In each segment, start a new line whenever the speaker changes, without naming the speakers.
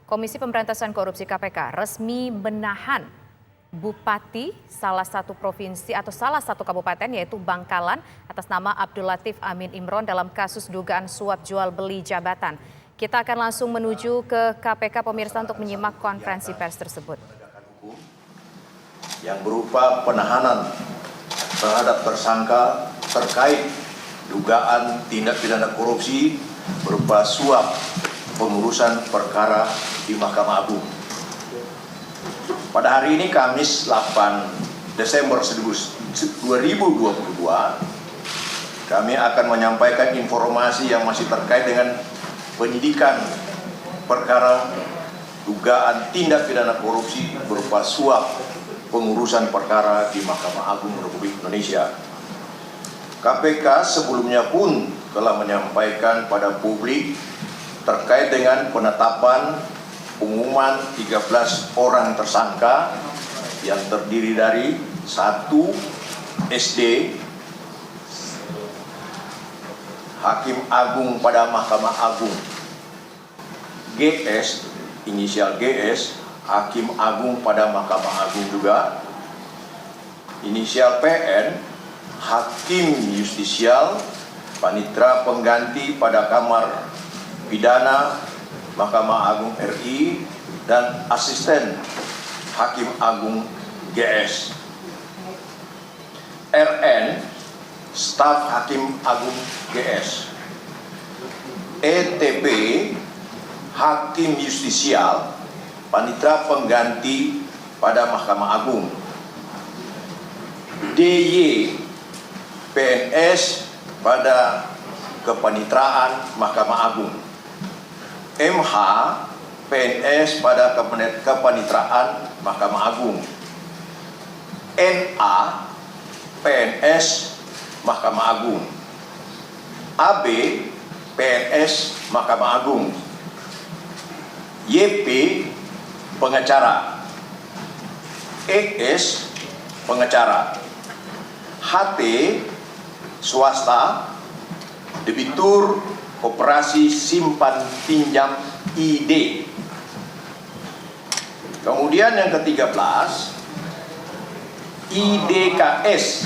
Komisi Pemberantasan Korupsi KPK resmi menahan Bupati salah satu provinsi atau salah satu kabupaten yaitu Bangkalan atas nama Abdul Latif Amin Imron dalam kasus dugaan suap jual beli jabatan. Kita akan langsung menuju ke KPK pemirsa untuk menyimak konferensi pers tersebut.
Yang berupa penahanan terhadap tersangka terkait dugaan tindak pidana korupsi berupa suap pengurusan perkara di Mahkamah Agung. Pada hari ini Kamis 8 Desember 2022, kami akan menyampaikan informasi yang masih terkait dengan penyidikan perkara dugaan tindak pidana korupsi berupa suap pengurusan perkara di Mahkamah Agung Republik Indonesia. KPK sebelumnya pun telah menyampaikan pada publik terkait dengan penetapan pengumuman 13 orang tersangka yang terdiri dari 1 SD, Hakim Agung pada Mahkamah Agung, GS, inisial GS, Hakim Agung pada Mahkamah Agung juga, inisial PN, Hakim Justisial, Panitera Pengganti pada Kamar Pidana Mahkamah Agung RI, dan Asisten Hakim Agung GS. RN, Staf Hakim Agung GS. ETP, Hakim Justisial, Panitera Pengganti pada Mahkamah Agung. DY, PNS pada Kepanitraan Mahkamah Agung. MH, PNS pada Kepanitraan Mahkamah Agung. NA, PNS Mahkamah Agung. AB, PNS Mahkamah Agung. YP, pengacara. ES, pengacara. HT, swasta, debitur Koperasi Simpan Pinjam ID. Kemudian yang ke-13, IDKS,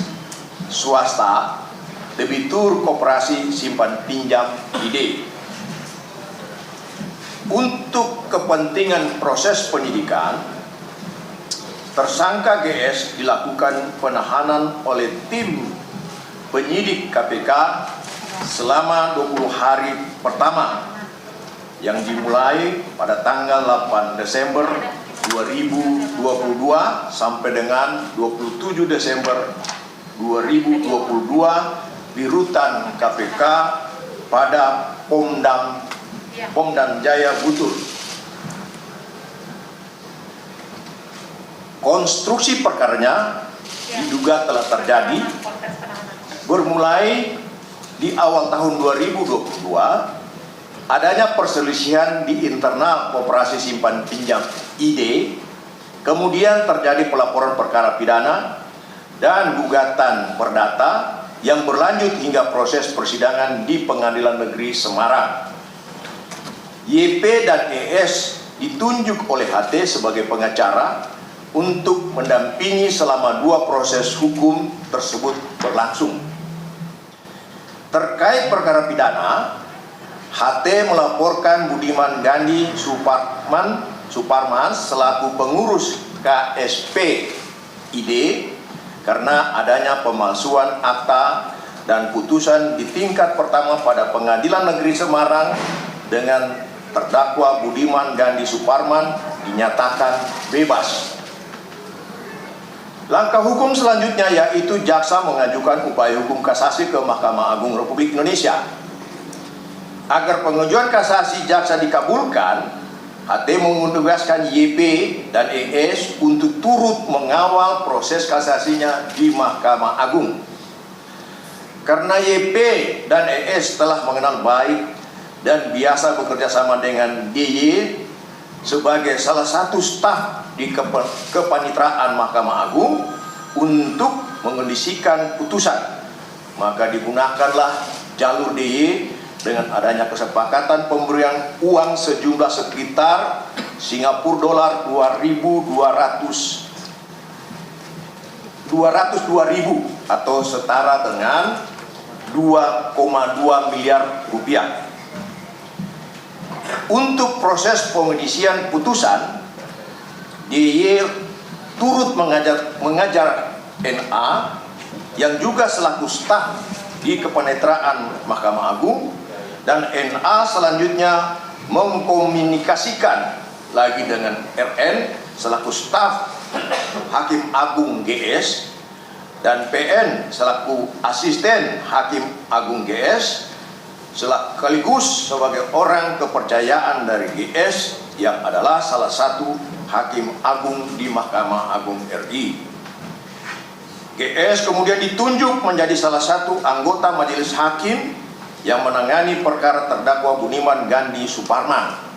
swasta, debitur Koperasi Simpan Pinjam ID. Untuk kepentingan proses penyidikan, tersangka GS dilakukan penahanan oleh tim penyidik KPK selama 20 hari pertama yang dimulai pada tanggal 8 Desember 2022 sampai dengan 27 Desember 2022 di rutan KPK pada Pomdam Jaya Butur. Konstruksi perkaranya diduga telah terjadi bermulai di awal tahun 2022, adanya perselisihan di internal Koperasi Simpan Pinjam ID, kemudian terjadi pelaporan perkara pidana dan gugatan perdata yang berlanjut hingga proses persidangan di Pengadilan Negeri Semarang. YP dan ES ditunjuk oleh HT sebagai pengacara untuk mendampingi selama 2 proses hukum tersebut berlangsung. Terkait perkara pidana, HT melaporkan Budiman Gandhi Suparman selaku pengurus KSP ID karena adanya pemalsuan akta dan putusan di tingkat pertama pada Pengadilan Negeri Semarang dengan terdakwa Budiman Gandhi Suparman dinyatakan bebas. Langkah hukum selanjutnya yaitu jaksa mengajukan upaya hukum kasasi ke Mahkamah Agung Republik Indonesia. Agar pengajuan kasasi jaksa dikabulkan, HT menugaskan YP dan ES untuk turut mengawal proses kasasinya di Mahkamah Agung. Karena YP dan ES telah mengenal baik dan biasa bekerja sama dengan DY sebagai salah satu staf di Kepanitraan Mahkamah Agung untuk mengondisikan putusan, maka digunakanlah jalur DY dengan adanya kesepakatan pemberian uang sejumlah sekitar Singapura dolar 202.000 atau setara dengan 2,2 miliar rupiah. Untuk proses pengisian putusan, DIY turut mengajar NA yang juga selaku staf di kepenetraan Mahkamah Agung, dan NA selanjutnya mengkomunikasikan lagi dengan RN selaku staf Hakim Agung GS dan PN selaku asisten Hakim Agung GS sekaligus sebagai orang kepercayaan dari GS yang adalah salah satu Hakim Agung di Mahkamah Agung RI. GS kemudian ditunjuk menjadi salah satu anggota Majelis Hakim yang menangani perkara terdakwa Budiman Gandhi Suparman.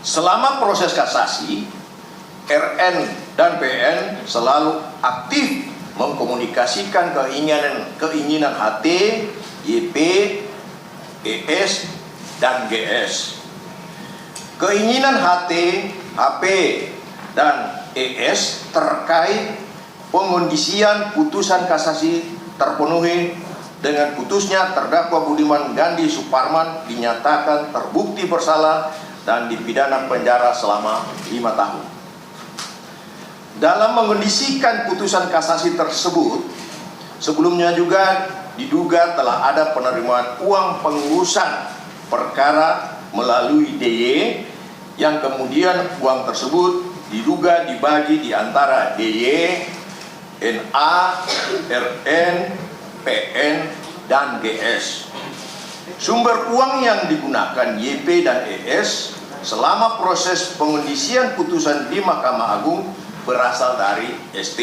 Selama proses kasasi, RN dan PN selalu aktif mengkomunikasikan keinginan HT, YP, ES, dan GS. Keinginan HT, HP, dan ES terkait pengondisian putusan kasasi terpenuhi dengan putusnya terdakwa Budiman Gandhi Suparman dinyatakan terbukti bersalah dan dipidana penjara selama 5 tahun. Dalam mengondisikan putusan kasasi tersebut, sebelumnya juga diduga telah ada penerimaan uang pengurusan perkara melalui DY yang kemudian uang tersebut diduga dibagi di antara DY, NA, RN, PN, dan GS. Sumber uang yang digunakan YP dan ES selama proses pengondisian putusan di Mahkamah Agung berasal dari ST.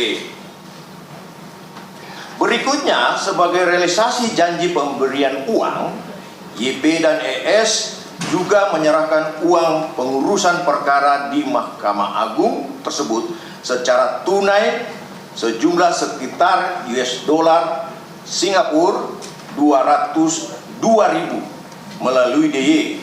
Berikutnya, sebagai realisasi janji pemberian uang, YP dan ES juga menyerahkan uang pengurusan perkara di Mahkamah Agung tersebut secara tunai sejumlah sekitar US dollar Singapura 202.000 melalui DY.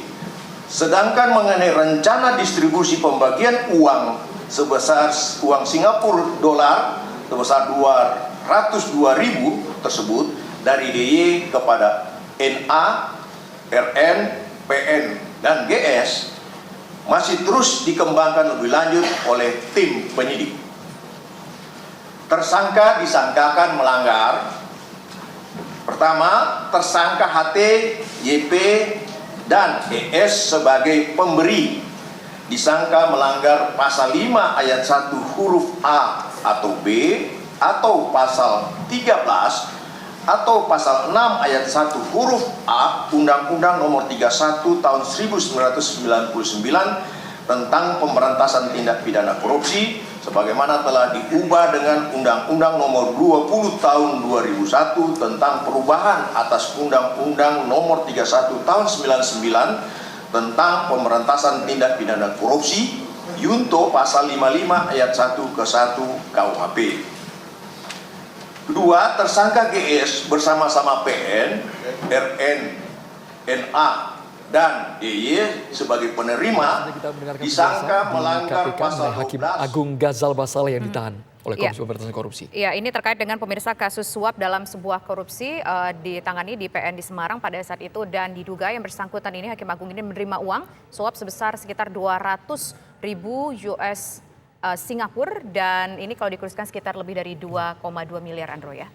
Sedangkan mengenai rencana distribusi pembagian uang sebesar uang Singapura dolar sebesar 202.000 tersebut dari DY kepada NA, RN, PN, dan GS masih terus dikembangkan lebih lanjut oleh tim penyidik. Tersangka disangkakan melanggar: pertama, tersangka HT, YP, dan ES sebagai pemberi disangka melanggar pasal 5 ayat 1 huruf A atau B atau pasal 13 atau pasal 6 ayat 1 huruf A Undang-Undang Nomor 31 Tahun 1999 tentang pemberantasan tindak pidana korupsi sebagaimana telah diubah dengan Undang-Undang Nomor 20 Tahun 2001 tentang perubahan atas Undang-Undang Nomor 31 Tahun 99 tentang pemberantasan tindak pidana korupsi Yunto pasal 55 ayat 1 ke 1 KUHP. Kedua, tersangka GS bersama-sama PN, RN, NA, dan DY sebagai penerima disangka melanggar pasal 12
Hakim Agung Ghazal Basaleh yang ditahan oleh Komisi Pemberantasan Korupsi.
Ya, ini terkait dengan pemirsa kasus suap dalam sebuah korupsi ditangani di PN di Semarang pada saat itu, dan diduga yang bersangkutan ini Hakim Agung ini menerima uang suap sebesar sekitar 200.000 US Singapura, dan ini kalau dikurskan sekitar lebih dari 2,2 miliar Andro ya.